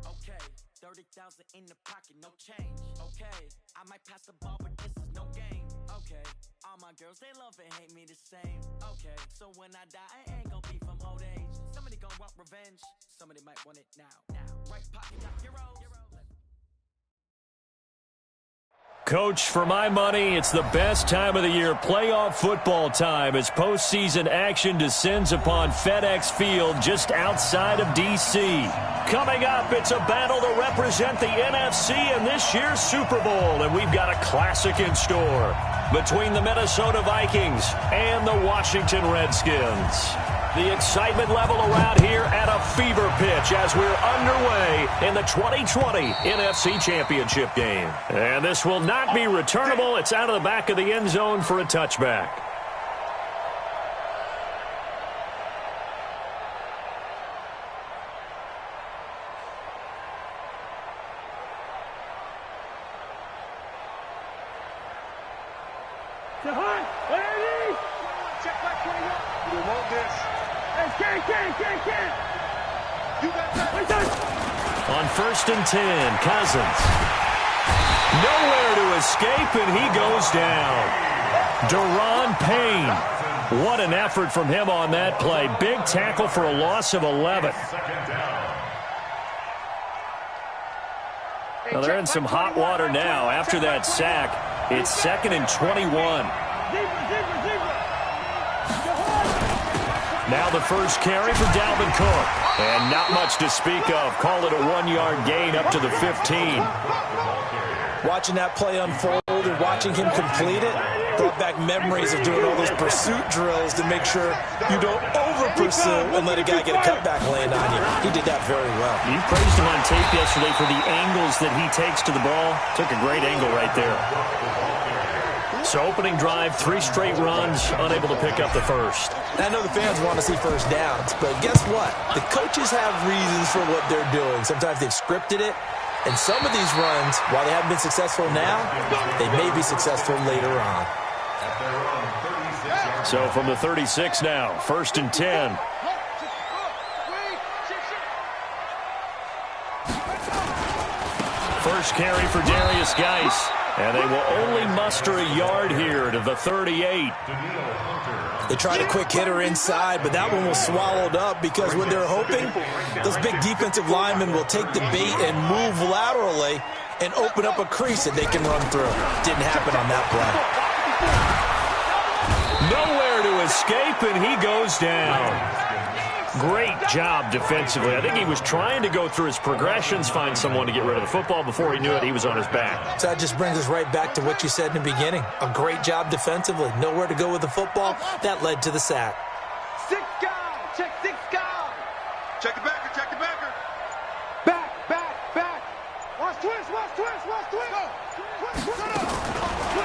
Okay, 30,000 in the pocket, no change. Okay, I might pass the ball, but this is no game. Okay, all my girls, they love and hate me the same. Okay, so when I die, I ain't gonna be from old age. Somebody gonna want revenge, somebody might want it now. Right pocket got euros. Coach, for my money, it's the best time of the year, playoff football time, as postseason action descends upon FedEx Field just outside of D.C. Coming up, it's a battle to represent the NFC in this year's Super Bowl, and we've got a classic in store between the Minnesota Vikings and the Washington Redskins. The excitement level around here at a fever pitch as we're underway in the 2020 NFC Championship game. And this will not be returnable. It's out of the back of the end zone for a touchback. On 1st and 10, Cousins. Nowhere to escape, and he goes down. Deron Payne. What an effort from him on that play. Big tackle for a loss of 11. Well, they're in some hot water now. After that sack, it's 2nd and 21. Now the first carry for Dalvin Cook. And not much to speak of. Call it a 1-yard gain up to the 15. Watching that play unfold and watching him complete it brought back memories of doing all those pursuit drills to make sure you don't over-pursue and let a guy get a cutback land on you. He did that very well. You praised him on tape yesterday for the angles that he takes to the ball. Took a great angle right there. So opening drive, 3 straight runs, unable to pick up the first. I know the fans want to see first downs, but guess what? The coaches have reasons for what they're doing. Sometimes they've scripted it, and some of these runs, while they haven't been successful now, they may be successful later on. So from the 36 now, 1st and 10. First carry for Darius Geis. And they will only muster a yard here to the 38. They tried a quick hitter inside, but that one was swallowed up because what they're hoping, those big defensive linemen will take the bait and move laterally and open up a crease that they can run through. Didn't happen on that play. Nowhere to escape, and he goes down. Great job defensively. I think he was trying to go through his progressions, find someone to get rid of the football. Before he knew it, he was on his back. So that just brings us right back to what you said in the beginning. A great job defensively. Nowhere to go with the football. That led to the sack. 6 guys. Check 6 guys. Check the backer. Check the backer. Back. Watch twist.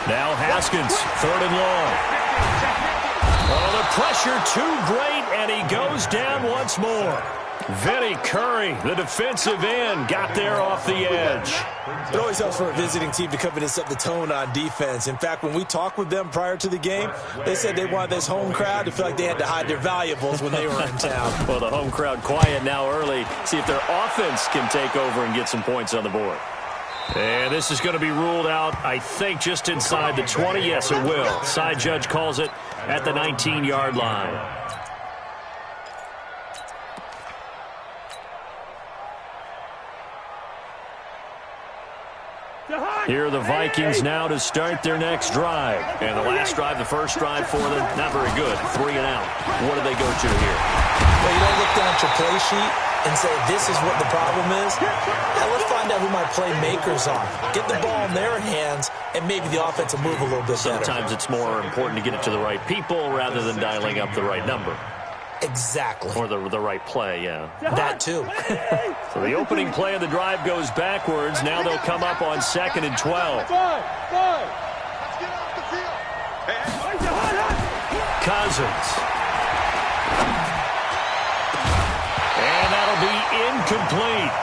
Now Haskins, 3rd and long. Oh, the pressure too great, and he goes down once more. Vinny Curry, the defensive end, got there off the edge. It always helps for a visiting team to come in and set the tone on defense. In fact, when we talked with them prior to the game, they said they wanted this home crowd to feel like they had to hide their valuables when they were in town. Well, the home crowd quiet now early. See if their offense can take over and get some points on the board. And this is going to be ruled out, I think, just inside the 20. Yes, it will. Side judge calls it at the 19-yard line. Here are the Vikings now to start their next drive. And the last drive, the first drive for them, not very good. 3 and out. What do they go to here? Well, you don't look down at your play sheet and say, this is what the problem is. Now let's find out who my playmakers are. Get the ball in their hands, and maybe the offense will move a little bit better. Sometimes it's more important to get it to the right people rather than dialing up the right number. Exactly. Or the right play, yeah. That too. So the opening play of the drive goes backwards. Now they'll come up on 2nd and 12. Cousins. And that'll be incomplete.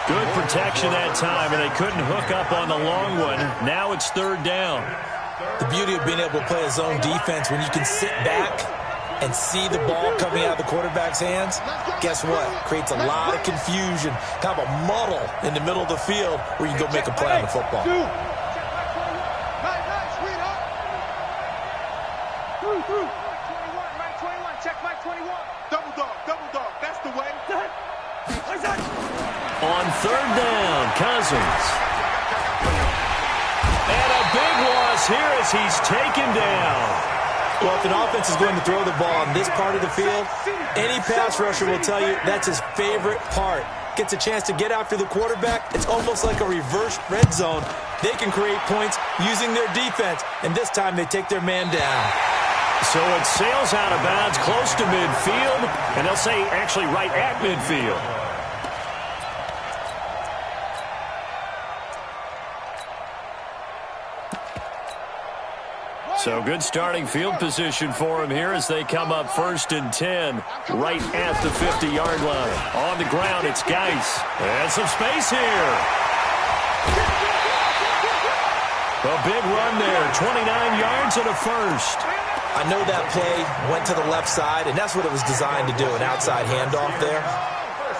Good protection that time, and they couldn't hook up on the long one. Now it's 3rd down. The beauty of being able to play a zone defense when you can sit back and see the ball coming out of the quarterback's hands, guess what? Creates a lot of confusion, kind of a muddle in the middle of the field where you go make a play on the football. On third down, Cousins. And a big loss here as he's taken down. Well, if an offense is going to throw the ball on this part of the field, any pass rusher will tell you that's his favorite part. Gets a chance to get after the quarterback. It's almost like a reverse red zone. They can create points using their defense, and this time they take their man down. So it sails out of bounds close to midfield, and they'll say actually right at midfield. So good starting field position for him here as they come up 1st and 10, right at the 50-yard line. On the ground, it's Geis. And some space here. A big run there, 29 yards and a first. I know that play went to the left side, and that's what it was designed to do, an outside handoff there.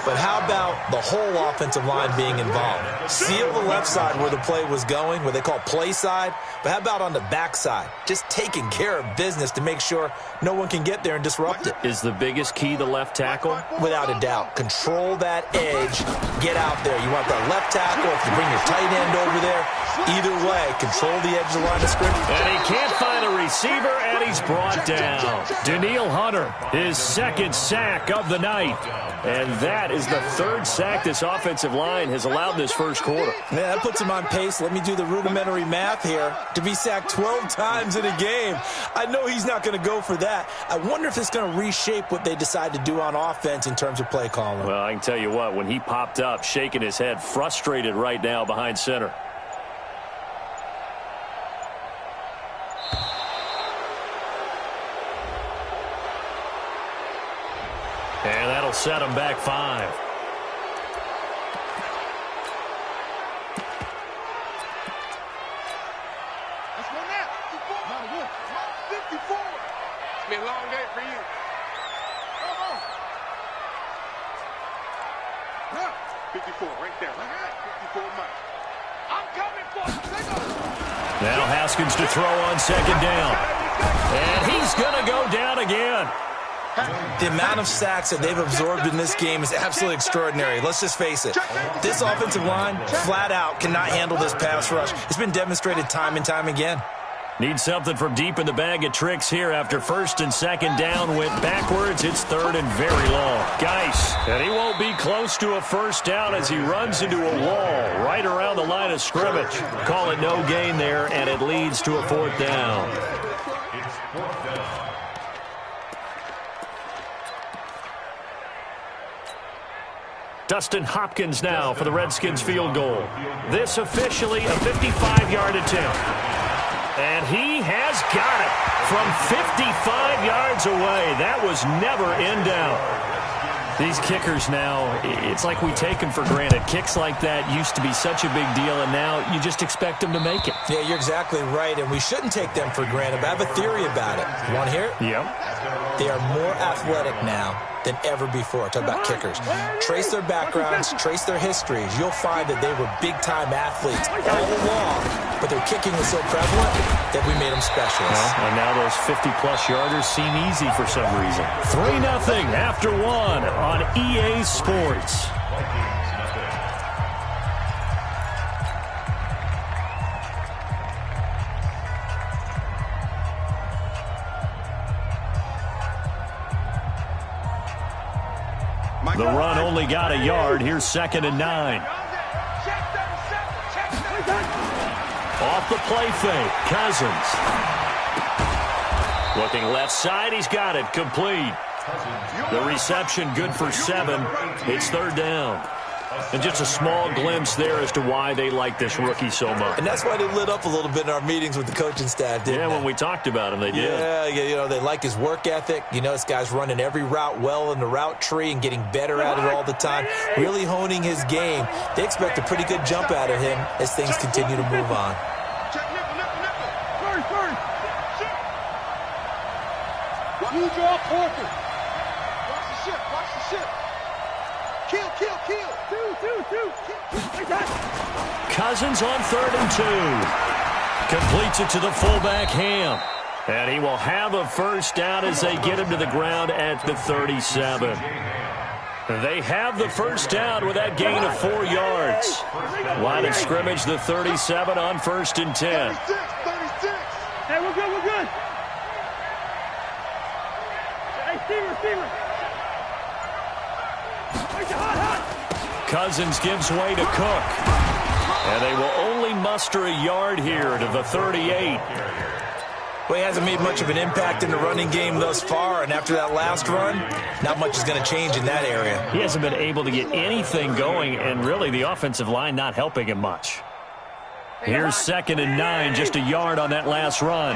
But how about the whole offensive line being involved? Seal the left side where the play was going, what they call play side. But how about on the back side? Just taking care of business to make sure no one can get there and disrupt it. Is the biggest key the left tackle? Without a doubt. Control that edge. Get out there. You want that left tackle. If you bring your tight end over there, either way, control the edge of the line of scrimmage. And he can't find a receiver, and he's brought down. Daniil Hunter, his second sack of the night. And that is the third sack this offensive line has allowed this first quarter. Yeah, that puts him on pace. Let me do the rudimentary math here. To be sacked 12 times in a game. I know he's not going to go for that. I wonder if it's going to reshape what they decide to do on offense in terms of play calling. Well, I can tell you what, when he popped up, shaking his head, frustrated right now behind center. And that'll set him back 5. Let's go now. 54. It's been a long day for you. 54 right there. 54 miles. I'm coming for you. Now Haskins to throw on second down. And he's going to go down again. The amount of sacks that they've absorbed in this game is absolutely extraordinary. Let's just face it. This offensive line, flat out, cannot handle this pass rush. It's been demonstrated time and time again. Need something from deep in the bag of tricks here after first and second down went backwards. It's third and very long. Geis, and he won't be close to a first down as he runs into a wall right around the line of scrimmage. Call it no gain there, and it leads to a fourth down. Dustin Hopkins now for the Redskins field goal. This officially a 55-yard attempt. And he has got it from 55 yards away. That was never in doubt. These kickers now, it's like we take them for granted. Kicks like that used to be such a big deal, and now you just expect them to make it. Yeah, you're exactly right, and we shouldn't take them for granted, but I have a theory about it. You want to hear it? Yep. They are more athletic now than ever before. Talk about kickers. Trace their backgrounds, trace their histories. You'll find that they were big-time athletes all along, but their kicking was so prevalent that we made them specialists. Well, and now those 50-plus yarders seem easy for some reason. 3-0 after one on EA Sports. The run only got a yard. Here's 2nd and 9. Off the play fake, Cousins. Looking left side, he's got it, complete. The reception good for 7. It's third down. And just a small glimpse there as to why they like this rookie so much. And that's why they lit up a little bit in our meetings with the coaching staff, didn't they? Yeah, when we talked about him, they did. Yeah, you know, they like his work ethic. You know, this guy's running every route well in the route tree and getting better at it all the time, really honing his game. They expect a pretty good jump out of him as things continue to move on. You draw Porter. Watch the ship. Watch the ship. Kill, kill, kill. Two. Cousins on 3rd and 2. Completes it to the fullback, Ham. And he will have a first down as they get him to the ground at the 37. They have the first down with that gain of 4 yards. Line of scrimmage, the 37 on 1st and 10. 36. Hey, we're good. Hey, receiver. Cousins gives way to Cook. And they will only muster a yard here to the 38. Well, he hasn't made much of an impact in the running game thus far, and after that last run, not much is going to change in that area. He hasn't been able to get anything going, and really the offensive line not helping him much. Here's 2nd and 9, just a yard on that last run.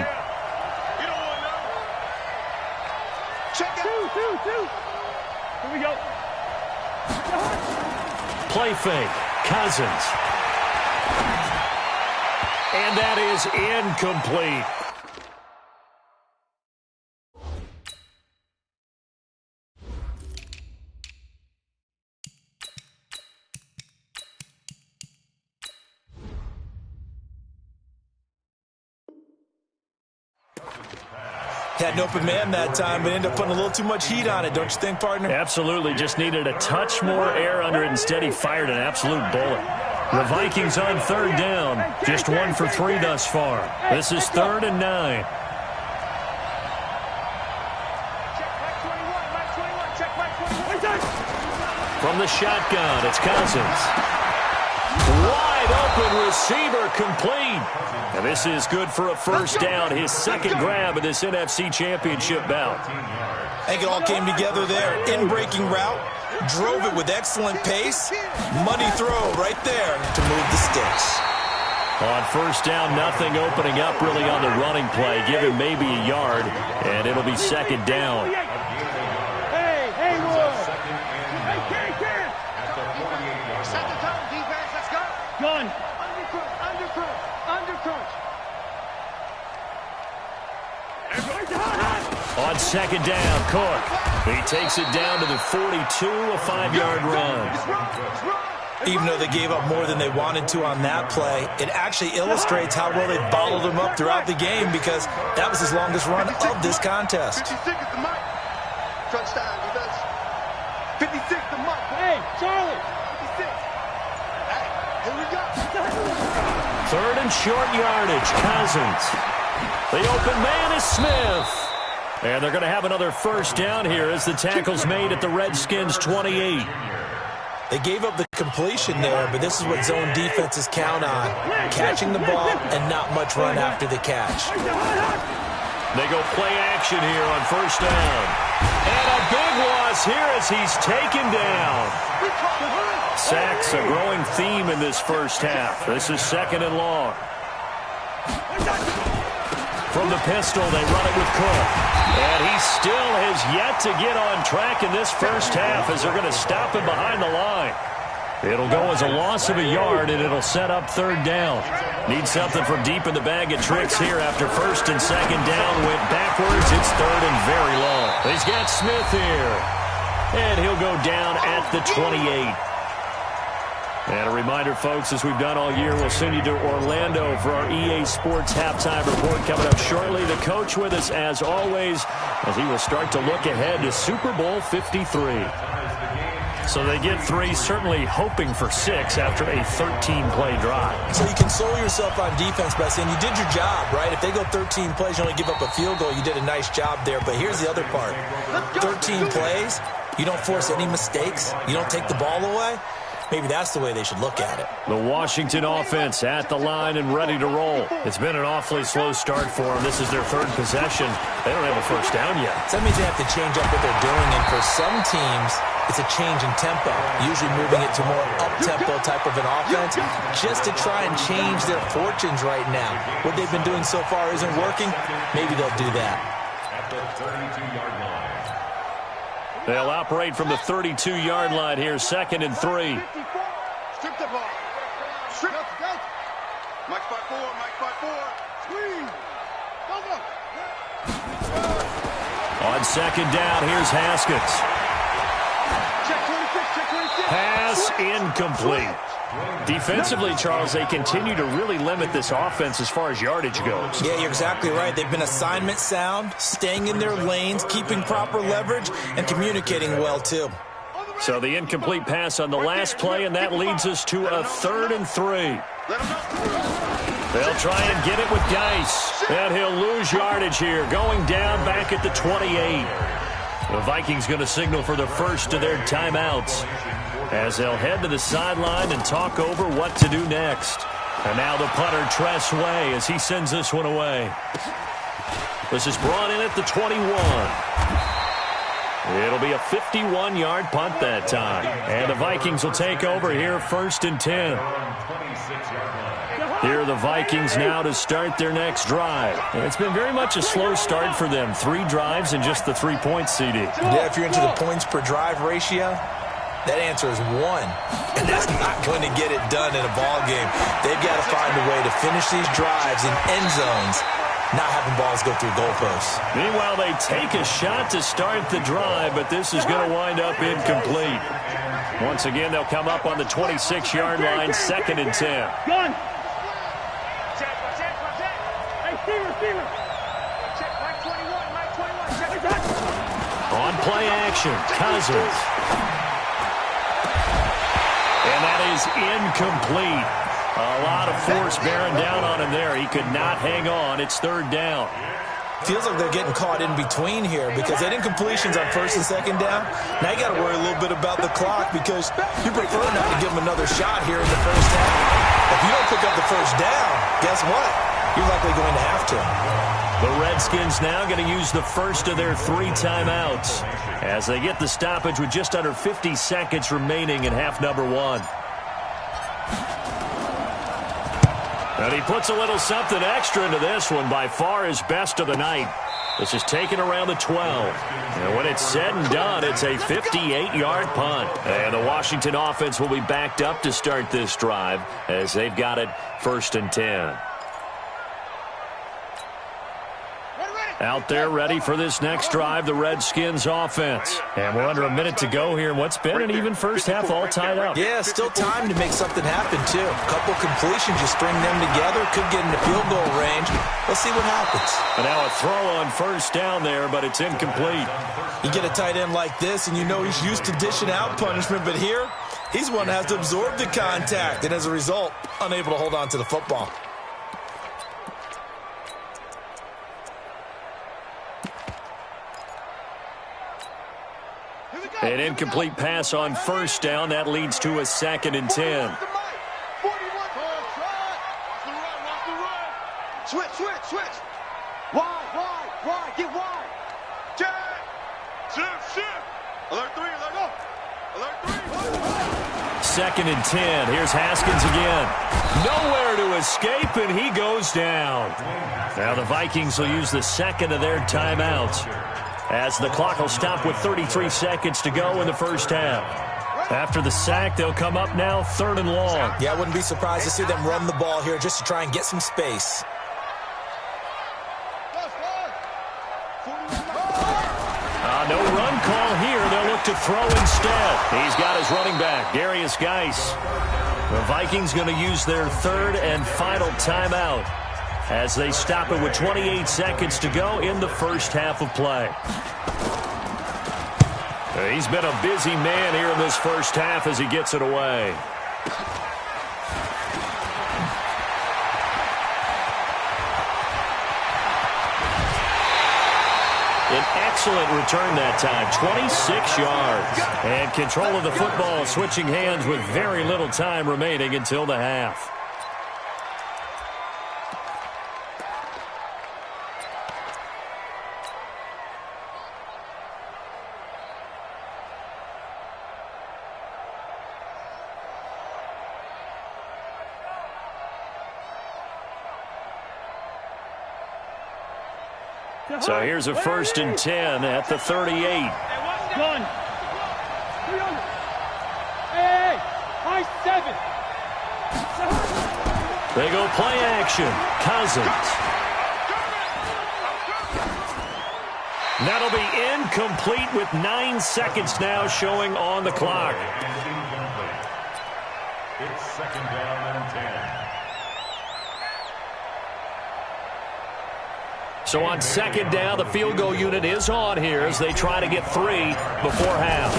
Check out. Two. Here we go. Play fake. Cousins. And that is incomplete. Had an open man that time, but ended up putting a little too much heat on it, don't you think, partner? Absolutely. Just needed a touch more air under it. Instead, he fired an absolute bullet. The Vikings on 3rd down. Just 1 for 3 thus far. This is 3rd and 9. From the shotgun, it's Cousins. Wide open receiver, complete. And this is good for a first down, his 2nd grab of this NFC Championship bout. I think it all came together there. In-breaking route, drove it with excellent pace. Money throw right there to move the sticks. On first down, nothing opening up really on the running play. Give him maybe a yard, and it'll be 2nd down. Hey, Wood. Set the tone, defense. Let's go. Gun. Undercrunch. On 2nd down, Cook. He takes it down to the 42, a 5-yard run. Even though they gave up more than they wanted to on that play, it actually illustrates how well they bottled him up throughout the game, because that was his longest run of this contest. 56 is the mark. Touchdown, defense. 56 the mark. Hey, Charlie. 56. Hey, here we go. 3rd and short yardage, Cousins. The open man is Smith. And they're going to have another first down here as the tackle's made at the Redskins' 28. They gave up the completion there, but this is what zone defenses count on. Catching the ball and not much run after the catch. They go play action here on first down. And a big loss here as he's taken down. Sacks, a growing theme in this first half. This is 2nd and long. From the pistol, they run it with Cook. And he still has yet to get on track in this first half as they're going to stop him behind the line. It'll go as a loss of a yard, and it'll set up 3rd down. Need something from deep in the bag of tricks here after 1st and 2nd down went backwards. It's 3rd and very long. He's got Smith here. And he'll go down at the 28. And a reminder, folks, as we've done all year, we'll send you to Orlando for our EA Sports halftime report coming up shortly. The coach with us, as always, as he will start to look ahead to Super Bowl 53. So they get 3, certainly hoping for 6 after a 13-play drive. So you console yourself on defense by saying you did your job, right? If they go 13 plays, you only give up a field goal, you did a nice job there. But here's the other part. 13 plays, you don't force any mistakes, you don't take the ball away. Maybe that's the way they should look at it. The Washington offense at the line and ready to roll. It's been an awfully slow start for them. This is their 3rd possession. They don't have a first down yet. So that means they have to change up what they're doing, and for some teams, it's a change in tempo, usually moving it to more up-tempo type of an offense, just to try and change their fortunes right now. What they've been doing so far isn't working. Maybe they'll do that. At the 32-yard line. They'll operate from the 32-yard line here, 2nd and 3. Strip the ball. Strip. Go. Mike 5-4, Mike 5-4. Squeeze. Go. On On second down, here's Haskins. Pass incomplete. Defensively, Charles, they continue to really limit this offense as far as yardage goes. Yeah, you're exactly right. They've been assignment sound, staying in their lanes, keeping proper leverage, and communicating well, too. So the incomplete pass on the last play, and that leads us to a 3rd and 3. They'll try and get it with Geis, and he'll lose yardage here, going down back at the 28. The Vikings going to signal for the first of their timeouts as they'll head to the sideline and talk over what to do next. And now the punter, Tress Way, as he sends this one away. This is brought in at the 21. It'll be a 51-yard punt that time. And the Vikings will take over here 1st and 10. Here are the Vikings now to start their next drive. And it's been very much a slow start for them. 3 drives and just the 3 points, CD. Yeah, if you're into the points per drive ratio, that answer is 1. And that's not going to get it done in a ball game. They've got to find a way to finish these drives in end zones, not having balls go through goalposts. Meanwhile, they take a shot to start the drive, but this is going to wind up incomplete. Once again, they'll come up on the 26-yard line, 2nd and 10. Gun. On play action, Cousins. And that is incomplete. A lot of force bearing down on him there. He could not hang on. It's 3rd down. Feels like they're getting caught in between here because they had incompletions on 1st and 2nd down. Now you got to worry a little bit about the clock because you prefer not to give them another shot here in the first half. If you don't pick up the 1st down, guess what? You're likely going to have to. The Redskins now going to use the first of their 3 timeouts as they get the stoppage with just under 50 seconds remaining in half number 1. And he puts a little something extra into this one, by far his best of the night. This is taken around the 12. And when it's said and done, it's a 58-yard punt. And the Washington offense will be backed up to start this drive as they've got it 1st and 10. Out there ready for this next drive, the Redskins offense. And we're under a minute to go here in what's been an even first half, all tied up. Yeah, still time to make something happen, too. A couple completions, you string them together, could get into field goal range. Let's see what happens. And now a throw on 1st down there, but it's incomplete. You get a tight end like this, and you know he's used to dishing out punishment, but here, he's one that has to absorb the contact, and as a result, unable to hold on to the football. An incomplete pass on 1st down. That leads to a 2nd and 10. Switch. Wide. Get wide. Shift. Alert 3, let go. Alert 3. 2nd and 10. Here's Haskins again. Nowhere to escape, and he goes down. Now the Vikings will use the 2nd of their timeouts, as the clock will stop with 33 seconds to go in the first half. After the sack, they'll come up now 3rd and long. Yeah, I wouldn't be surprised to see them run the ball here just to try and get some space. No run call here. They'll look to throw instead. He's got his running back, Darius Geis. The Vikings going to use their 3rd and final timeout as they stop it with 28 seconds to go in the first half of play. He's been a busy man here in this first half as he gets it away. An excellent return that time, 26 yards. And control of the football switching hands with very little time remaining until the half. So here's a 1st and 10 at the 38. Gun. Hey, high 7. They go play action. Cousins. That'll be incomplete with 9 seconds now showing on the clock. It's second down and 10. So on second down, the field goal unit is on here as they try to get 3 before half.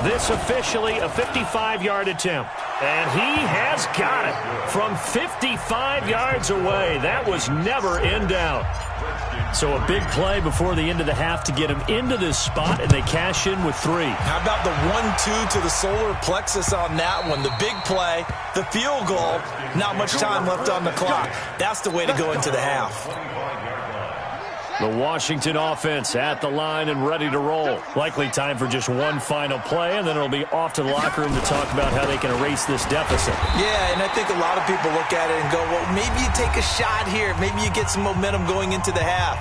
This officially a 55-yard attempt. And he has got it from 55 yards away. That was never in doubt. So a big play before the end of the half to get him into this spot, and they cash in with 3. How about the 1-2 to the solar plexus on that one? The big play, the field goal, not much time left on the clock. That's the way to go into the half. The Washington offense at the line and ready to roll. Likely time for just one final play, and then it'll be off to the locker room to talk about how they can erase this deficit. Yeah, and I think a lot of people look at it and go, well, maybe you take a shot here. Maybe you get some momentum going into the half.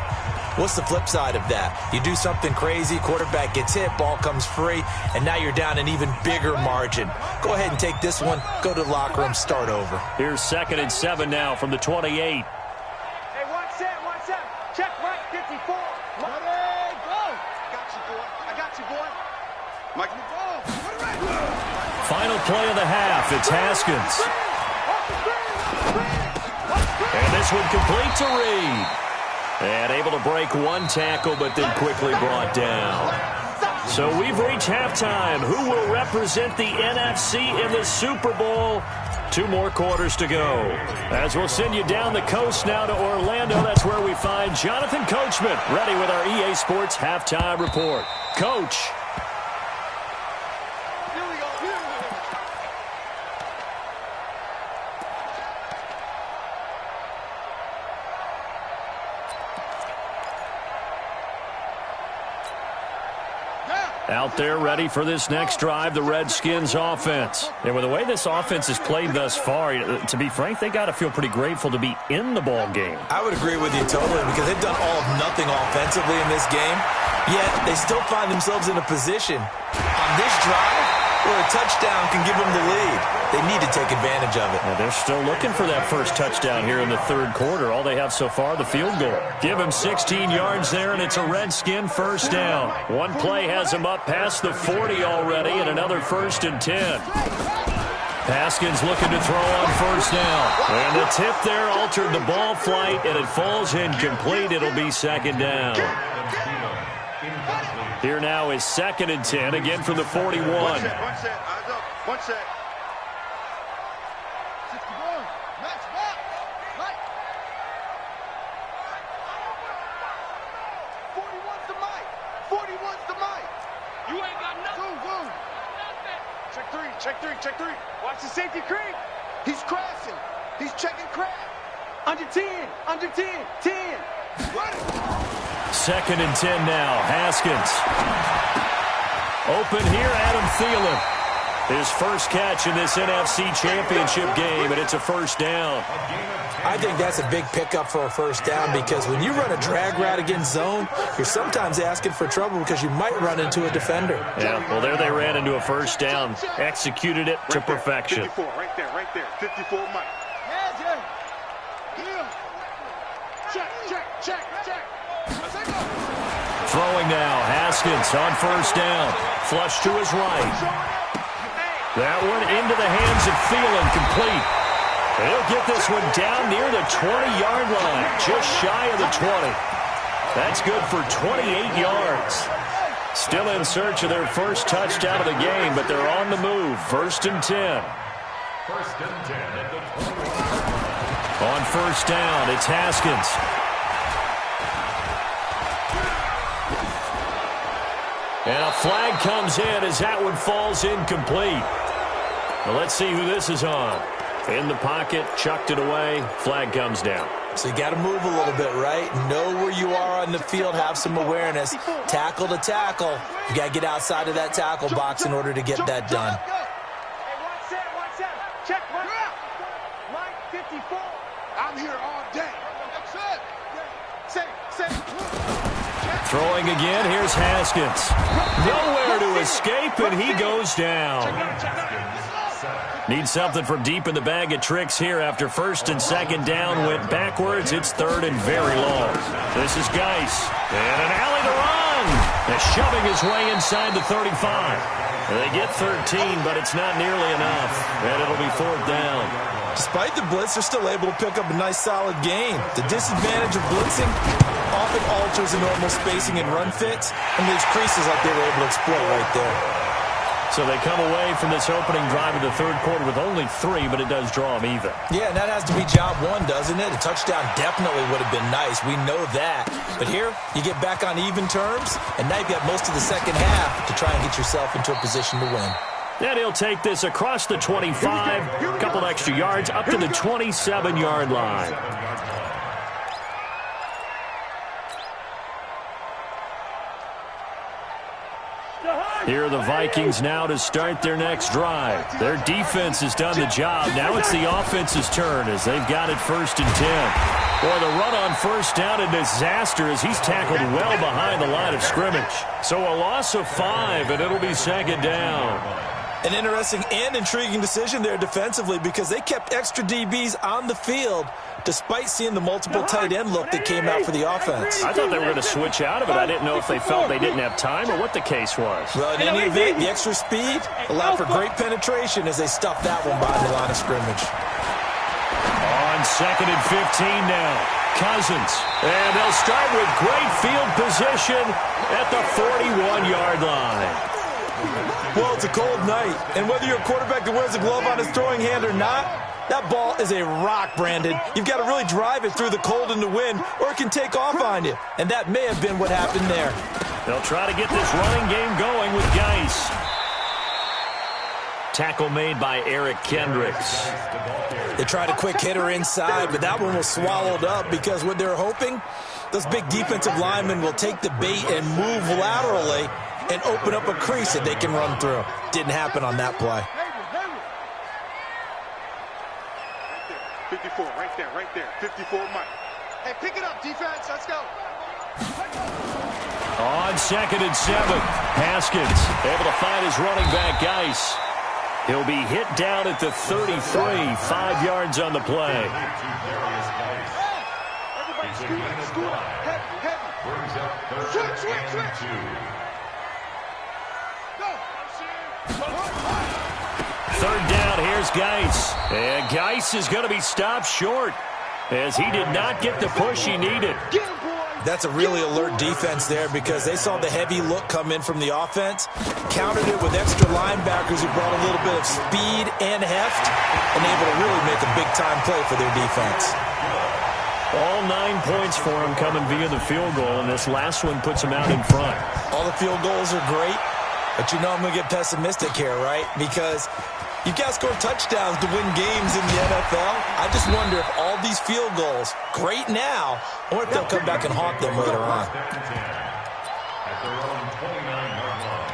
What's the flip side of that? You do something crazy, quarterback gets hit, ball comes free, and now you're down an even bigger margin. Go ahead and take this one, go to the locker room, start over. Here's 2nd and 7 now from the 28. Hey, one set. Check right, 54. Money, go. I got you, boy. Mike, go. Final play of the half. It's Haskins. And this one complete to Reed. And able to break one tackle, but then quickly brought down. So we've reached halftime. Who will represent the NFC in the Super Bowl? 2 more quarters to go. As we'll send you down the coast now to Orlando, that's where we find Jonathan Coachman, ready with our EA Sports Halftime Report. Coach. Out there ready for this next drive, the Redskins offense. And with the way this offense has played thus far, to be frank, they got to feel pretty grateful to be in the ball game. I would agree with you totally because they've done all of nothing offensively in this game, yet they still find themselves in a position on this drive where a touchdown can give them the lead. They need to take advantage of it. Well, they're still looking for that first touchdown here in the 3rd quarter. All they have so far, the field goal. Give him 16 yards there, and it's a Redskin first down. One play has him up past the 40 already, and another 1st and 10. Haskins looking to throw on first down. And the tip there altered the ball flight, and it falls incomplete. It'll be 2nd down. Here now is 2nd and 10, again from the 41. One set. Eyes up. One set. 61. Match back. Right. 41's the mic. 41's the mic. You ain't got nothing. Go. Check three. Watch the safety creep. He's crashing. He's checking crash. Under 10. 10. Run it. 2nd and 10 now. Haskins. Open here, Adam Thielen. His first catch in this NFC Championship game, and it's a first down. I think that's a big pickup for a first down because when you run a drag route against zone, you're sometimes asking for trouble because you might run into a defender. Yeah, well, there they ran into a first down. Executed it to perfection. 54, right there. 54 Mike. Check. Throwing now, Haskins on first down. Flush to his right. That one into the hands of Thielen, complete. He'll get this one down near the 20-yard line, just shy of the 20. That's good for 28 yards. Still in search of their first touchdown of the game, but they're on the move. 1st and 10. 1st and 10 at the 20. On first down, it's Haskins. And a flag comes in as that one falls incomplete. Well, let's see who this is on. In the pocket, chucked it away, flag comes down. So you got to move a little bit, right? Know where you are on the field, have some awareness. Tackle to tackle. You got to get outside of that tackle box in order to get that done. One set. Check, Mike 54. I'm here all day. Set. Throwing again, here's Haskins. Nowhere to escape, and he goes down. Need something from deep in the bag of tricks here after first and second down went backwards. It's third and very long. This is Geis. And an alley to run. And shoving his way inside the 35. They get 13, but it's not nearly enough. And it'll be fourth down. Despite the blitz, they're still able to pick up a nice solid gain. The disadvantage of blitzing often alters the normal spacing and run fits and leaves creases like they were able to exploit right there. So they come away from this opening drive of the third quarter with only 3, but it does draw them even. Yeah, and that has to be job one, doesn't it? A touchdown definitely would have been nice. We know that. But here, you get back on even terms, and now you've got most of the second half to try and get yourself into a position to win. And he'll take this across the 25, a couple extra yards, up to the 27-yard line. Here are the Vikings now to start their next drive. Their defense has done the job. Now it's the offense's turn as they've got it first and 10. Boy, the run on first down, a disaster as he's tackled well behind the line of scrimmage. So a loss of 5, and it'll be second down. An interesting and intriguing decision there defensively because they kept extra DBs on the field despite seeing the multiple tight end look that came out for the offense. I thought they were going to switch out of it. I didn't know if they felt they didn't have time or what the case was. Well, in any event, the extra speed allowed for great penetration as they stuffed that one behind the line of scrimmage. On second and 15 now. Cousins. And they'll start with great field position at the 41-yard line. Well, it's a cold night, and whether you're a quarterback that wears a glove on his throwing hand or not, that ball is a rock, Brandon. You've got to really drive it through the cold and the wind, or it can take off on you. And that may have been what happened there. They'll try to get this running game going with Geis. Tackle made by Eric Kendricks. They tried a quick hitter inside, but that one was swallowed up because what they're hoping, those big defensive linemen will take the bait and move laterally and open up a crease that they can run through. Didn't happen on that play. 54, right there. 54, Mike. Hey, pick it up, defense. Let's go. On second and 7, Haskins able to find his running back, Geis. He'll be hit down at the 33, 5 yards on the play. Everybody scoot up. Heavy. Switch. Third down, here's Geis. And Geis is going to be stopped short as he did not get the push he needed. That's a really alert defense there because they saw the heavy look come in from the offense, countered it with extra linebackers who brought a little bit of speed and heft, and able to really make a big-time play for their defense. All 9 points for him coming via the field goal, and this last one puts him out in front. All the field goals are great, but you know I'm going to get pessimistic here, right? Because you've got to score touchdowns to win games in the NFL. I just wonder if all these field goals, great now, I wonder if they'll come back and haunt them later on. At their own 29-yard line.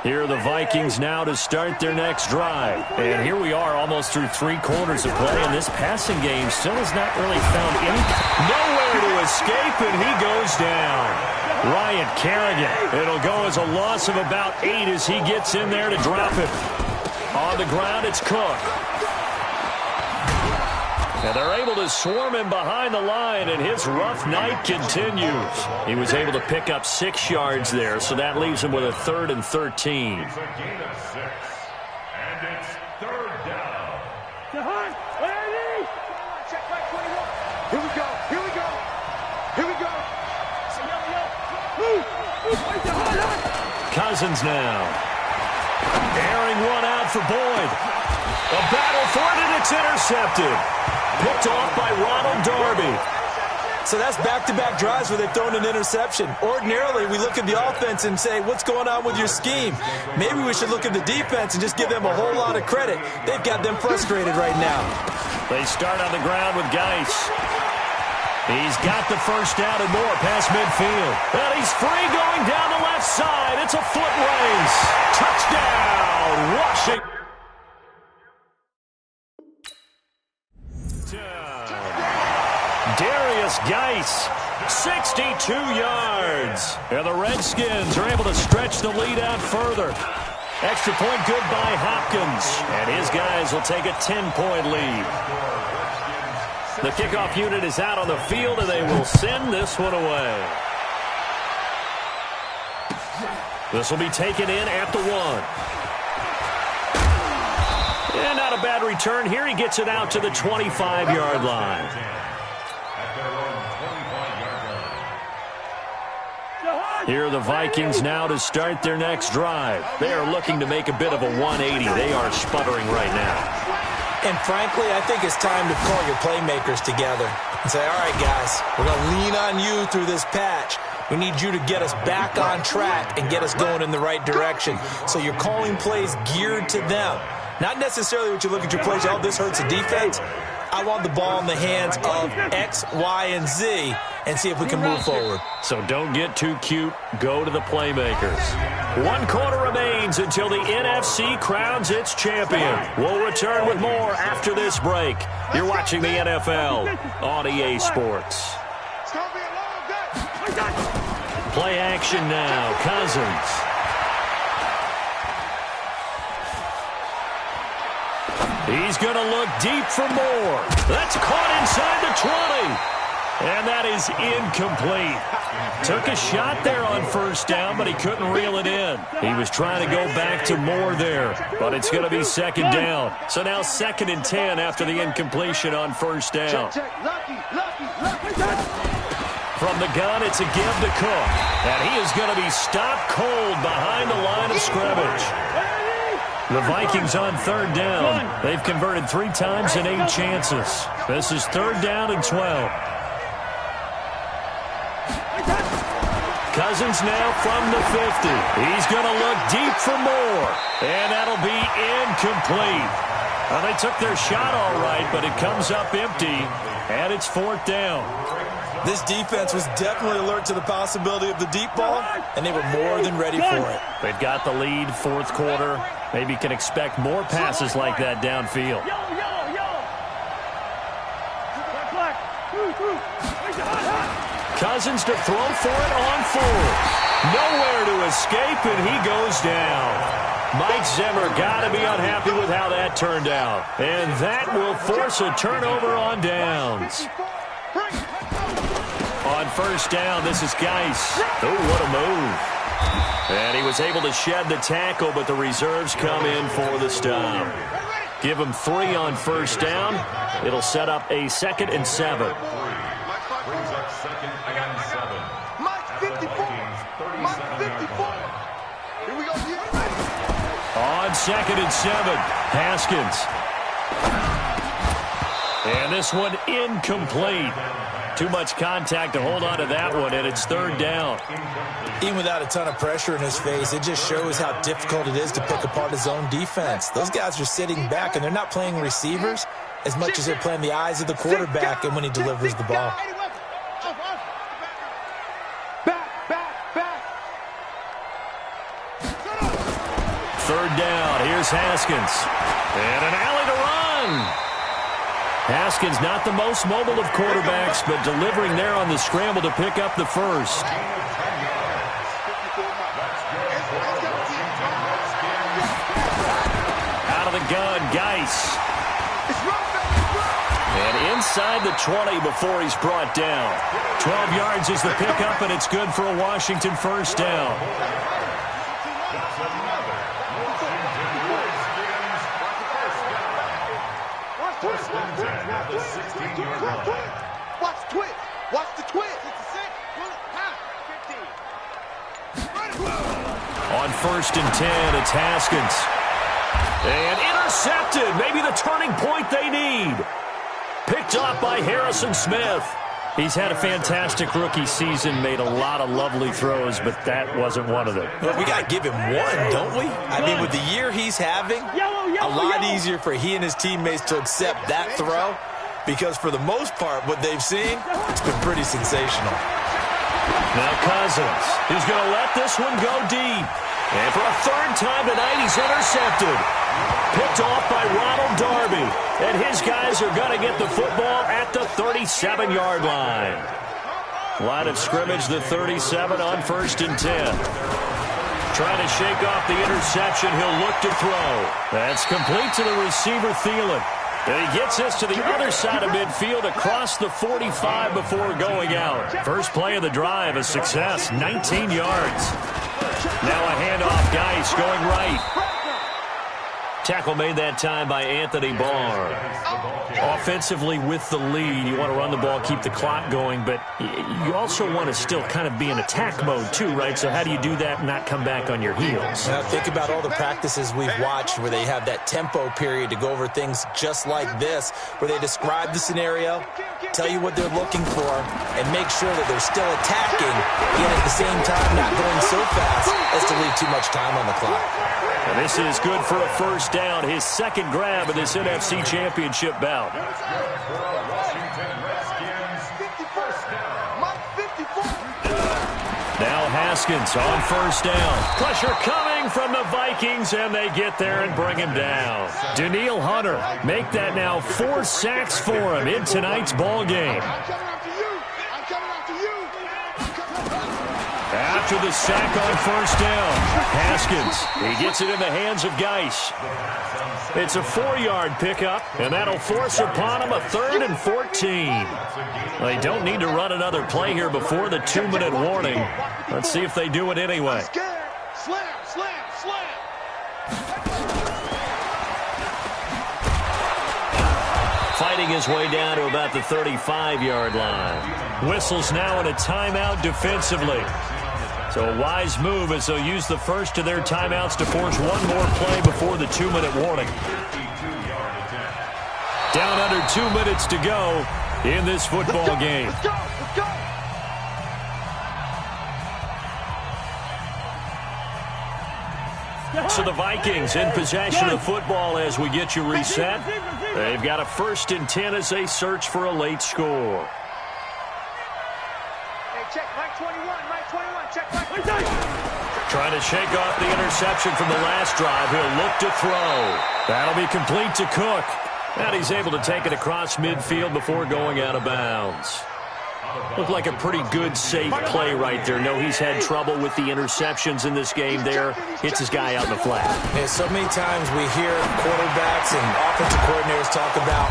Here are the Vikings now to start their next drive. And here we are almost through 3 quarters of play, and this passing game still has not really found nowhere to escape, and he goes down. Ryan Kerrigan. It'll go as a loss of about 8 as he gets in there to drop it. On the ground, it's Cook. And they're able to swarm him behind the line, and his rough night continues. He was able to pick up 6 yards there, so that leaves him with a 3rd and 13. It's a gain of 6. And it's third down. Check right 21. Here we go. Cousins now. Airing one out for Boyd. A battle for it, and it's intercepted. Picked off by Ronald Darby. So that's back-to-back drives where they've thrown an interception. Ordinarily, we look at the offense and say, what's going on with your scheme? Maybe we should look at the defense and just give them a whole lot of credit. They've got them frustrated right now. They start on the ground with Geis. He's got the first down and more past midfield. And he's free going down the left side. It's a foot race. Touchdown, Washington. Darius Geis, 62 yards. And the Redskins are able to stretch the lead out further. Extra point good by Hopkins. And his guys will take a 10-point lead. The kickoff unit is out on the field, and they will send this one away. This will be taken in at the 1. And not a bad return here. He gets it out to the 25-yard line. Here are the Vikings now to start their next drive. They are looking to make a bit of a 180. They are sputtering right now. And frankly, I think it's time to call your playmakers together and say, all right, guys, we're going to lean on you through this patch. We need you to get us back on track and get us going in the right direction. So you're calling plays geared to them. Not necessarily what you look at your plays, oh, this hurts the defense. I want the ball in the hands of X, Y, and Z and see if we can move forward. So don't get too cute. Go to the playmakers. 1 quarter remains until the NFC crowns its champion. We'll return with more after this break. You're watching the NFL on EA Sports. Play action now. Cousins. He's going to look deep for more. That's caught inside the 20. And that is incomplete. Took a shot there on first down, but he couldn't reel it in. He was trying to go back to more there, but it's going to be second down. So now 2nd and 10 after the incompletion on first down. From the gun, it's a give to Cook. And he is going to be stopped cold behind the line of scrimmage. The Vikings on 3rd down. They've converted 3 times in 8 chances. This is 3rd down and 12. Cousins now from the 50. He's going to look deep for more. And that'll be incomplete. Well, they took their shot all right, but it comes up empty. And it's 4th down. This defense was definitely alert to the possibility of the deep ball, and they were more than ready for it. They've got the lead, 4th quarter. Maybe can expect more passes like that downfield. Cousins to throw for it on 4th. Nowhere to escape, and he goes down. Mike Zimmer got to be unhappy with how that turned out. And that will force a turnover on downs. On first down, this is Geis. Oh, what a move. And he was able to shed the tackle, but the reserves come in for the stop. Give him 3 on first down. It'll set up a 2nd and 7. On 2nd and 7, Haskins. And this one incomplete. Too much contact to hold on to that one, and it's 3rd down. Even without a ton of pressure in his face, it just shows how difficult it is to pick apart his own defense. Those guys are sitting back, and they're not playing receivers as much as they're playing the eyes of the quarterback and when he delivers the ball. Third down, here's Haskins. And an alley to run. Haskins not the most mobile of quarterbacks, but delivering there on the scramble to pick up the first. Out of the gun, Geis. And inside the 20 before he's brought down. 12 yards is the pickup, and it's good for a Washington first down. Watch the twist. Watch the twist. On 1st and 10, it's Haskins. And intercepted. Maybe the turning point they need. Picked off by Harrison Smith. He's had a fantastic rookie season, made a lot of lovely throws, but that wasn't one of them. Well, we got to give him one, don't we? I mean, with the year he's having, a lot easier for he and his teammates to accept that throw, because for the most part, what they've seen, it's been pretty sensational. Now Cousins, he's going to let this one go deep. And for a 3rd time tonight, he's intercepted. Picked off by Ronald Darby. And his guys are going to get the football at the 37-yard line. Line of scrimmage, the 37 on 1st and 10. Trying to shake off the interception. He'll look to throw. That's complete to the receiver, Thielen. And he gets this to the other side of midfield across the 45 before going out. First play of the drive, a success, 19 yards. Now a handoff, Geis going right. Tackle made that time by Anthony Barr. Offensively with the lead, you want to run the ball, keep the clock going, but you also want to still kind of be in attack mode too, right? So how do you do that and not come back on your heels? Now think about all the practices we've watched where they have that tempo period to go over things just like this, where they describe the scenario, tell you what they're looking for, and make sure that they're still attacking, yet at the same time not going so fast as to leave too much time on the clock. And this is good for a first down, his second grab of this NFC Championship bout. Now Haskins on first down. Pressure coming from the Vikings, and they get there and bring him down. Danielle Hunter, make that now 4 sacks for him in tonight's ball game. After the sack on first down, Haskins, he gets it in the hands of Geis. It's a 4-yard pickup, and that'll force upon him a 3rd and 14. They don't need to run another play here before the 2-minute warning. Let's see if they do it anyway. Slam, slam, slam. Fighting his way down to about the 35-yard line. Whistles now in a timeout defensively. So a wise move as they'll use the first of their timeouts to force one more play before the 2-minute warning. Down under 2 minutes to go in this football game. Let's go, let's go. So the Vikings in possession of the football as we get you reset. They've got a 1st and 10 as they search for a late score. Hey, check, Mike 21, check, Mike 21. Trying to shake off the interception from the last drive. He'll look to throw. That'll be complete to Cook. And he's able to take it across midfield before going out of bounds. Looked like a pretty good, safe play right there. No, he's had trouble with the interceptions in this game there. Hits his guy out in the flat. And so many times we hear quarterbacks and offensive coordinators talk about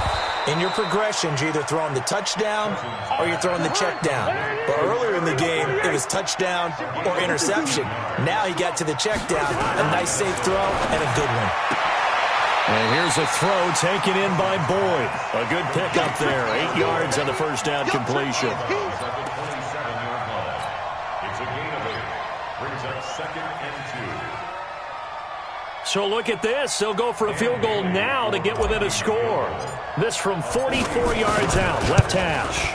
in your progressions, you're either throwing the touchdown or you're throwing the check down. But earlier in the game, it was touchdown or interception. Now he got to the check down, a nice safe throw, and a good one. And here's a throw taken in by Boyd. A good pickup there. 8 yards on the first down completion. It's a gain of 8. Brings up 2nd and 2. So look at this. They'll go for a field goal now to get within a score. This from 44 yards out, left hash.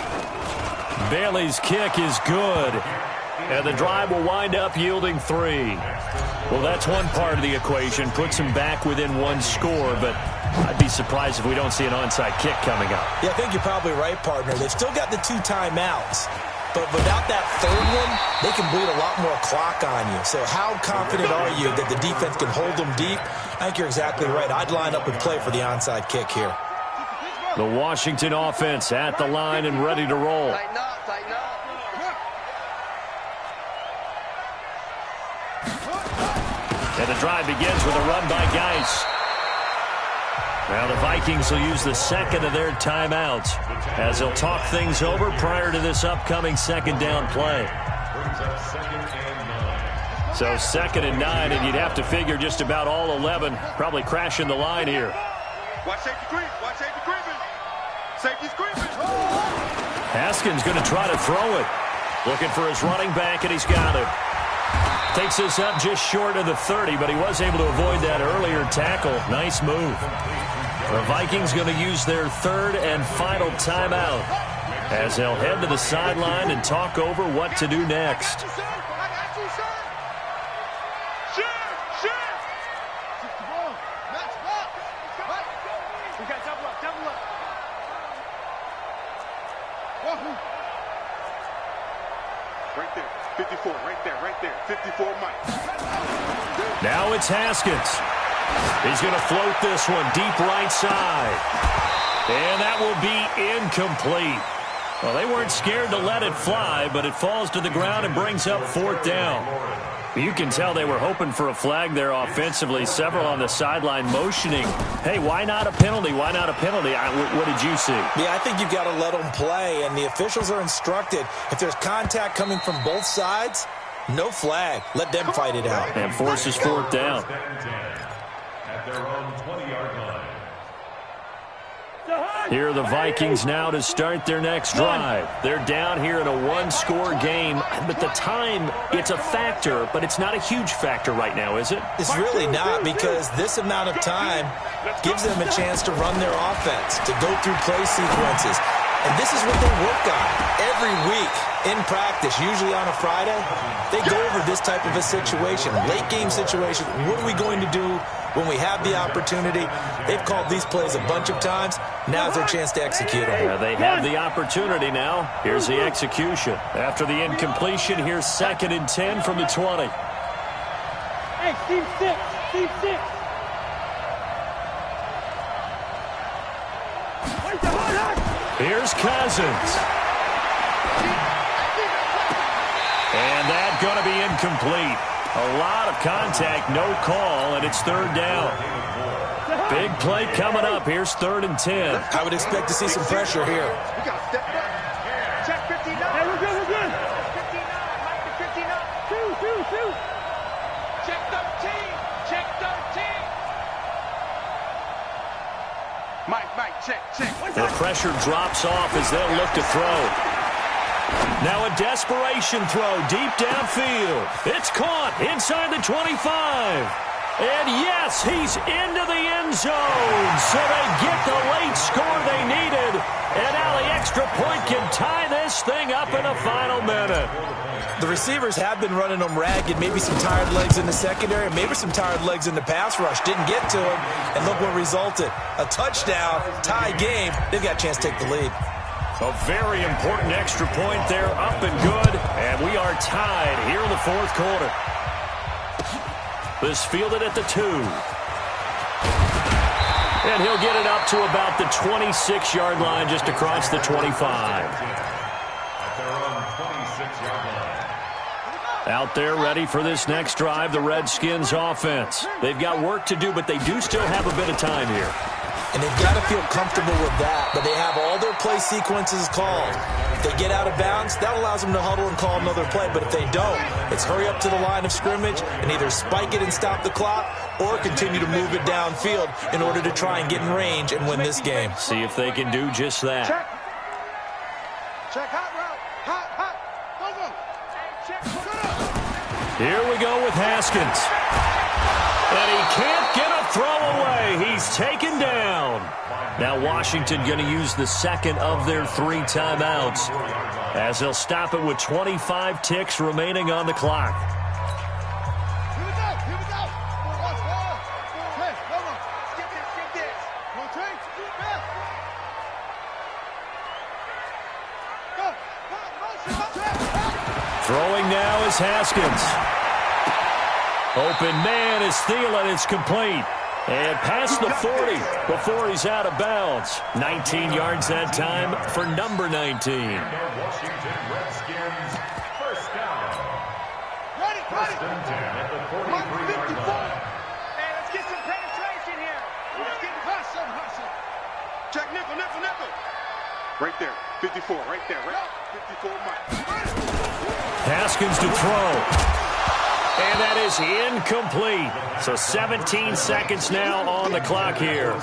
Bailey's kick is good. And the drive will wind up yielding 3. Well, that's one part of the equation. Puts them back within 1 score, but I'd be surprised if we don't see an onside kick coming up. Yeah, I think you're probably right, partner. They've still got the 2 timeouts. But without that 3rd one, they can bleed a lot more clock on you. So how confident are you that the defense can hold them deep? I think you're exactly right. I'd line up and play for the onside kick here. The Washington offense at the line and ready to roll. Tighten up, tighten up. And the drive begins with a run by Geis. Now the Vikings will use the second of their timeouts as they'll talk things over prior to this upcoming 2nd down play. So 2nd and 9, and you'd have to figure just about all 11 probably crashing the line here. Watch safety creep. Watch safety creeping. Safety's creeping. Haskins going to try to throw it. Looking for his running back, and he's got it. Takes this up just short of the 30, but he was able to avoid that earlier tackle. Nice move. The Vikings going to use their 3rd and final timeout as they'll head to the sideline and talk over what to do next. Right there. 54, right there. 54, Mike. Now it's Haskins. He's going to float this one deep right side. And that will be incomplete. Well, they weren't scared to let it fly, but it falls to the ground and brings up 4th down. You can tell they were hoping for a flag there offensively. Several on the sideline motioning, hey, why not a penalty? Why not a penalty? What did you see? Yeah, I think you've got to let them play, and the officials are instructed, if there's contact coming from both sides, no flag. Let them fight it out. And forces 4th down. At their own 20-yard line. Here are the Vikings now to start their next drive. They're down here in a one-score game, but the time, it's a factor, but it's not a huge factor right now, is it? It's really not, because this amount of time gives them a chance to run their offense, to go through play sequences. And this is what they work on every week in practice, usually on a Friday. They go over this type of a situation, late-game situation. What are we going to do when we have the opportunity? They've called these plays a bunch of times. Now's their chance to execute them. Yeah, they have the opportunity now. Here's the execution. After the incompletion, here's 2nd and 10 from the 20. Hey, Steve 6. Steve 6. Here's Cousins. And that's going to be incomplete. A lot of contact, no call, and it's 3rd down. Big play coming up. Here's 3rd and 10. I would expect to see some pressure here. We got to step up. Check 59. Hey, we're good, we're good. 59. Mike to 59. Shoot. Check 13. Check 13. Mike, check. The pressure drops off as they'll look to throw. Now a desperation throw deep downfield. It's caught inside the 25. And yes, he's into the end zone. So they get the late score they needed. And now the extra point can tie this thing up in the final minute. The receivers have been running them ragged. Maybe some tired legs in the secondary, maybe some tired legs in the pass rush. Didn't get to him, and look what resulted. A touchdown, tie game. They've got a chance to take the lead. A very important extra point there, up and good. And we are tied here in the 4th quarter. This fielded at the 2. And he'll get it up to about the 26-yard line, just across the 25. At their own 26-yard line. Out there ready for this next drive, the Redskins offense. They've got work to do, but they do still have a bit of time here. And they've got to feel comfortable with that, but they have all their play sequences called. If they get out of bounds, that allows them to huddle and call another play, but if they don't, it's hurry up to the line of scrimmage and either spike it and stop the clock or continue to move it downfield in order to try and get in range and win this game. See if they can do just that. Check hot route. Hot. Go. Hey, check. Here we go with Haskins. And he can't get a throw away. He's taken down. Now Washington going to use the second of their 3 timeouts as they'll stop it with 25 ticks remaining on the clock. Here we go. Okay, come on. Skip this. No change. Go. Throwing now is Haskins. Open man is Thielen. It's complete. And past the 40 before he's out of bounds. 19 yards that time for number 19. The Washington Redskins first down. Ready. First and 10 at the 43-yard line. Hey, let's get some penetration here. Let's get hustle. Check nickel. Right there. 54, right there. Right? 54, Mike. Haskins to throw. And that is incomplete. So 17 seconds now on the clock here.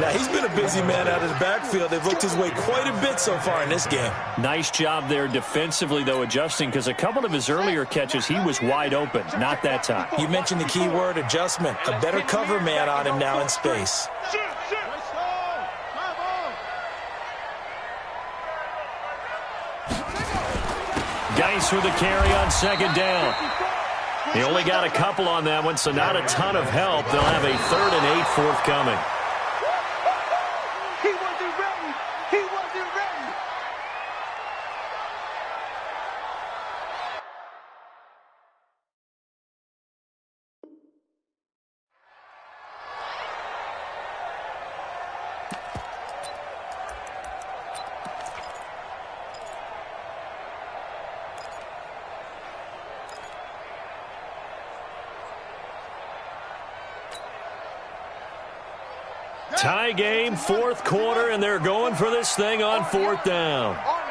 Now, he's been a busy man out of the backfield. They've looked his way quite a bit so far in this game. Nice job there defensively, though, adjusting, because a couple of his earlier catches, he was wide open. Not that time. You mentioned the key word, adjustment. A better cover man on him now in space. Geis with the carry on 2nd down. He only got a couple on that one, so not a ton of help. They'll have a 3rd and 8 forthcoming. He wasn't ready. Tie game, fourth quarter, and they're going for this thing on fourth down. Army.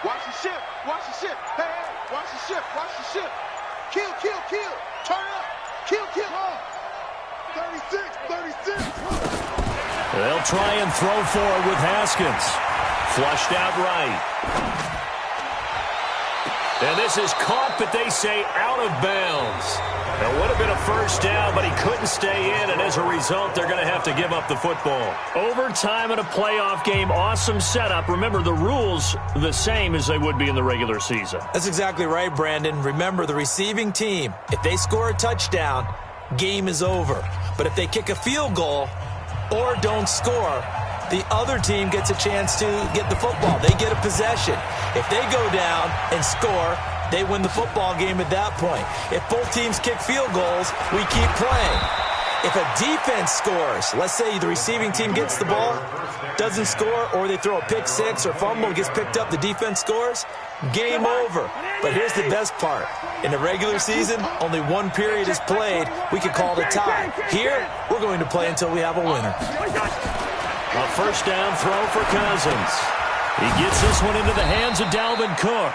Watch the ship. Hey, watch the ship. Kill. Turn up. Kill. 36. They'll try and throw forward with Haskins. Flushed out right. And this is caught, but they say out of bounds. It would have been a first down, but he couldn't stay in, and as a result, they're going to have to give up the football. Overtime in a playoff game, awesome setup. Remember, the rules the same as they would be in the regular season. That's exactly right, Brandon. Remember, the receiving team, if they score a touchdown, game is over. But if they kick a field goal or don't score, the other team gets a chance to get the football. They get a possession. If they go down and score, they win the football game at that point. If both teams kick field goals, we keep playing. If a defense scores, let's say the receiving team gets the ball, doesn't score, or they throw a pick six or fumble, gets picked up, the defense scores, game over. But here's the best part. In the regular season, only one period is played. We could call it a tie. Here, we're going to play until we have a winner. A first down throw for Cousins. He gets this one into the hands of Dalvin Cook.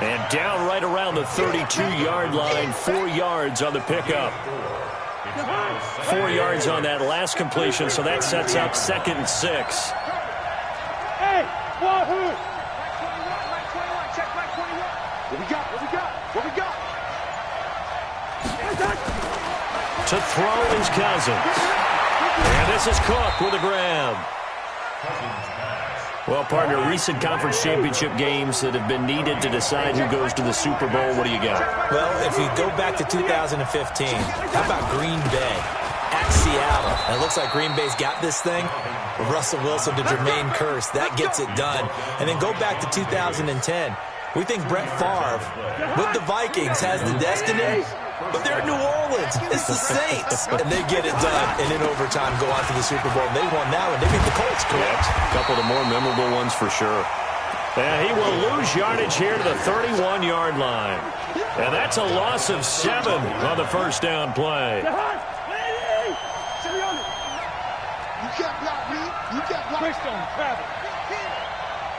And down right around the 32-yard line, 4 yards on the pickup. 4 yards on that last completion, so that sets up 2nd and 6. Hey, wahoo! What we got? To throw is Cousins. And this is Cook with a grab. Well, partner, recent conference championship games that have been needed to decide who goes to the Super Bowl, what do you got? Well, if we go back to 2015, how about Green Bay at Seattle? And it looks like Green Bay's got this thing. Russell Wilson to Jermaine Kearse, that gets it done. And then go back to 2010. We think Brett Favre with the Vikings has the destiny, but they're in New Orleans. It's the Saints. And they get it done. And in overtime, go on to the Super Bowl. And they won that one. They beat the Colts, correct? A couple of the more memorable ones for sure. And he will lose yardage here to the 31-yard line. And that's a loss of 7 on the first down play. You can't block me. You can't block me. Crystal, travel.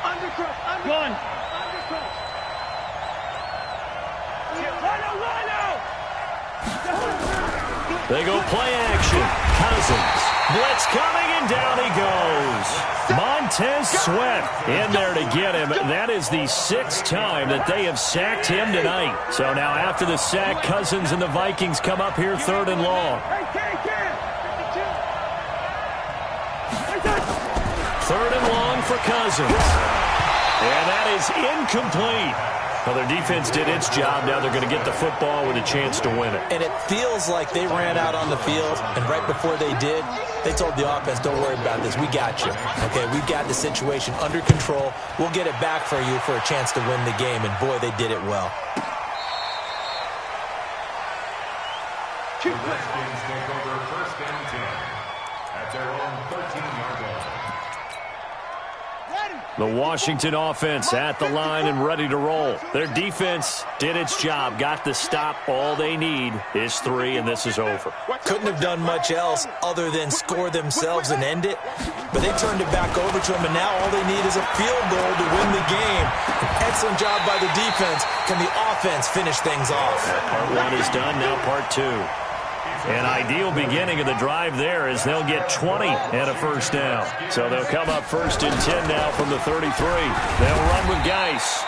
Undercrush. One. They go play action. Cousins. Blitz coming, and down he goes. Montez Sweat in there to get him. That is the 6th time that they have sacked him tonight. So now after the sack, Cousins and the Vikings come up here 3rd and long. 3rd and long for Cousins. And that is incomplete. Well, their defense did its job. Now they're going to get the football with a chance to win it. And it feels like they ran out on the field, and right before they did, they told the offense, don't worry about this. We got you. Okay, we've got the situation under control. We'll get it back for you for a chance to win the game. And, boy, they did it well. The Redskins take over 1st and 10 at their own 13-yard line. The Washington offense at the line and ready to roll. Their defense did its job, got the stop. All they need is 3, and this is over. Couldn't have done much else other than score themselves and end it. But they turned it back over to them, and now all they need is a field goal to win the game. Excellent job by the defense. Can the offense finish things off? Part 1 is done, now part 2. An ideal beginning of the drive there as they'll get 20 and a first down. So they'll come up 1st and 10 now from the 33. They'll run with Geis.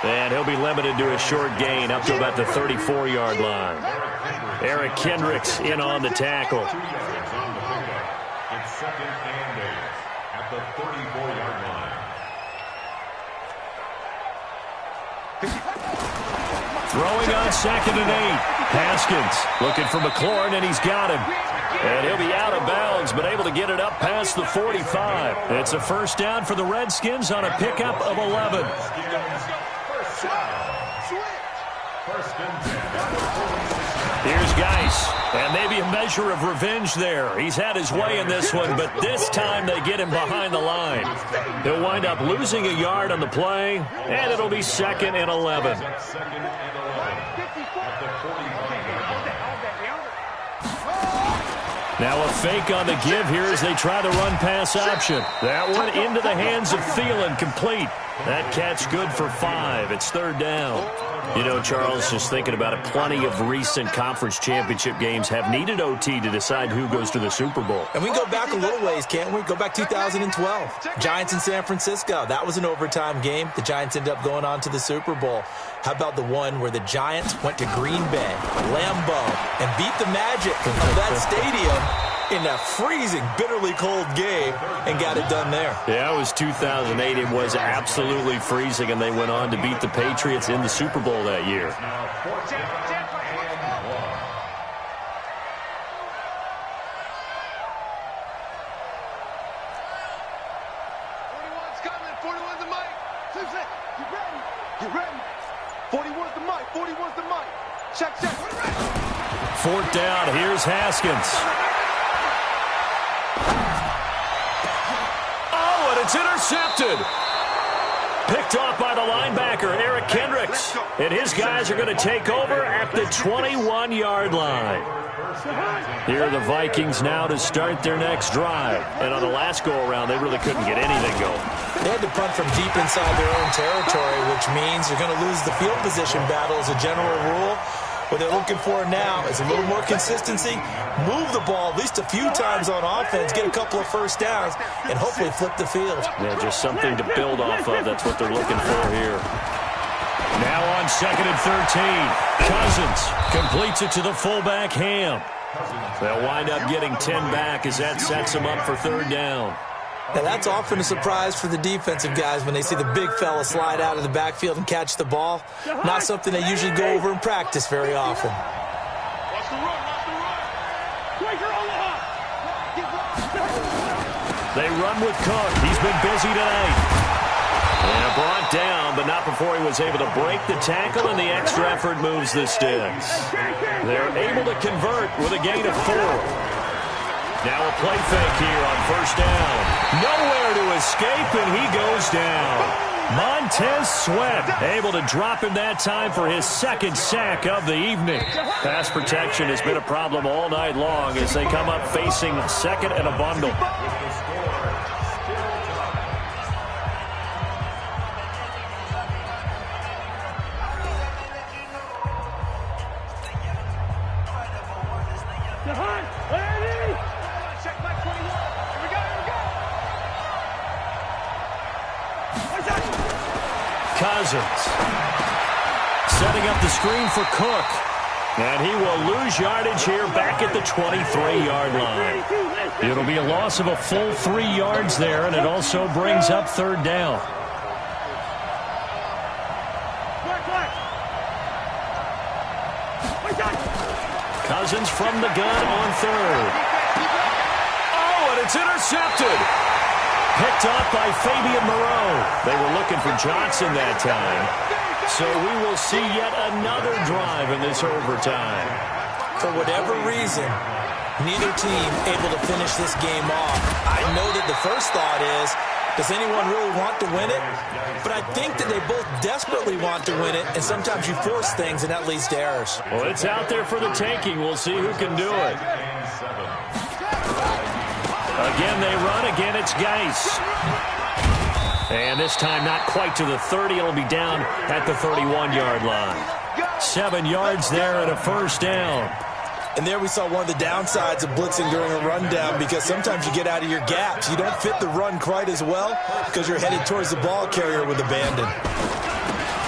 And he'll be limited to a short gain up to about the 34-yard line. Eric Kendricks in on the tackle. 2 yards on the pickup. It's 2nd and 8 at the 34-yard line. Throwing on 2nd and 8. Haskins looking for McLaurin, and he's got him. And he'll be out of bounds, but able to get it up past the 45. It's a first down for the Redskins on a pickup of 11. Here's Geis, and maybe a measure of revenge there. He's had his way in this one, but this time they get him behind the line. He'll wind up losing a yard on the play, and it'll be 2nd and 11. Now a fake on the give here as they try the run-pass option. That one into the hands of Thielen, complete. That catch good for 5. It's third down. You know, Charles, just thinking about it, plenty of recent conference championship games have needed OT to decide who goes to the Super Bowl. And we can go back a little ways, can't we? Go back 2012. Giants in San Francisco. That was an overtime game. The Giants ended up going on to the Super Bowl. How about the one where the Giants went to Green Bay, Lambeau, and beat the Magic of that stadium in that freezing, bitterly cold game and got it done there. Yeah, it was 2008. It was absolutely freezing, and they went on to beat the Patriots in the Super Bowl that year. Fourth down, here's Haskins. Oh, and it's intercepted. Picked off by the linebacker, Eric Kendricks. And his guys are going to take over at the 21-yard line. Here are the Vikings now to start their next drive. And on the last go-around, they really couldn't get anything going. They had to punt from deep inside their own territory, which means you're going to lose the field position battle as a general rule. What they're looking for now is a little more consistency, move the ball at least a few times on offense, get a couple of first downs, and hopefully flip the field. Yeah, just something to build off of. That's what they're looking for here. Now on 2nd and 13. Cousins completes it to the fullback, Ham. They'll wind up getting 10 back as that sets them up for third down. Now, that's often a surprise for the defensive guys when they see the big fella slide out of the backfield and catch the ball. Not something they usually go over in practice very often. Watch the run, watch the run. Quaker Omaha. They run with Cook. He's been busy tonight. And brought down, but not before he was able to break the tackle, and the extra effort moves the sticks. They're able to convert with a gain of 4. Now a play fake here on first down. Nowhere to escape, and he goes down. Montez Sweat able to drop him that time for his second sack of the evening. Pass protection has been a problem all night long as they come up facing second and a bundle. Cousins setting up the screen for Cook. And he will lose yardage here back at the 23-yard line. It'll be a loss of a full 3 yards there, and it also brings up third down. Cousins from the gun on third. Oh, and it's intercepted. Picked off by Fabian Moreau. They were looking for Johnson that time. So we will see yet another drive in this overtime. For whatever reason, neither team able to finish this game off. I know that the first thought is, does anyone really want to win it? But I think that they both desperately want to win it, and sometimes you force things, and that leads to errors. Well, it's out there for the taking. We'll see who can do it. Again, they run. Again, it's Geis. And this time not quite to the 30. It'll be down at the 31-yard line. 7 yards there and a first down. And there we saw one of the downsides of blitzing during a rundown, because sometimes you get out of your gaps. You don't fit the run quite as well because you're headed towards the ball carrier with abandon.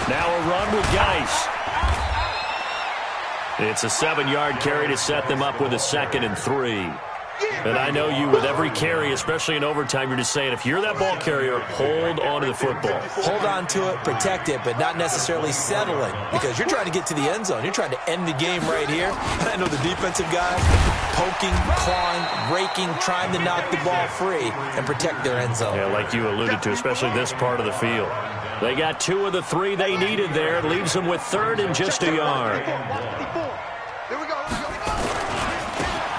Now a run with Geis. It's a 7-yard carry to set them up with a 2nd and 3. And I know you, with every carry, especially in overtime, you're just saying, if you're that ball carrier, hold on to the football. Hold on to it, protect it, but not necessarily settling, because you're trying to get to the end zone. You're trying to end the game right here. And I know the defensive guys poking, clawing, raking, trying to knock the ball free and protect their end zone. Yeah, like you alluded to, especially this part of the field. They got 2 of the 3 they needed there. It leaves them with 3rd and just a yard.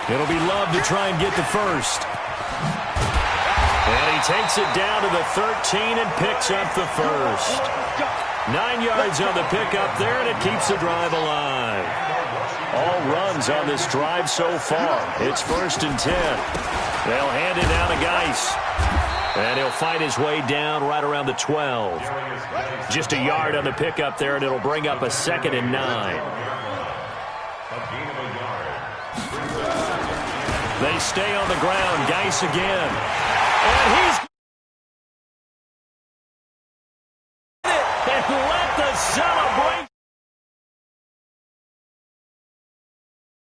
It'll be Love to try and get the first. And he takes it down to the 13 and picks up the first. 9 yards on the pickup there, and it keeps the drive alive. All runs on this drive so far. It's 1st and 10. They'll hand it down to Geis. And he'll fight his way down right around the 12. Just a yard on the pickup there, and it'll bring up a 2nd and 9. They stay on the ground. Geis again.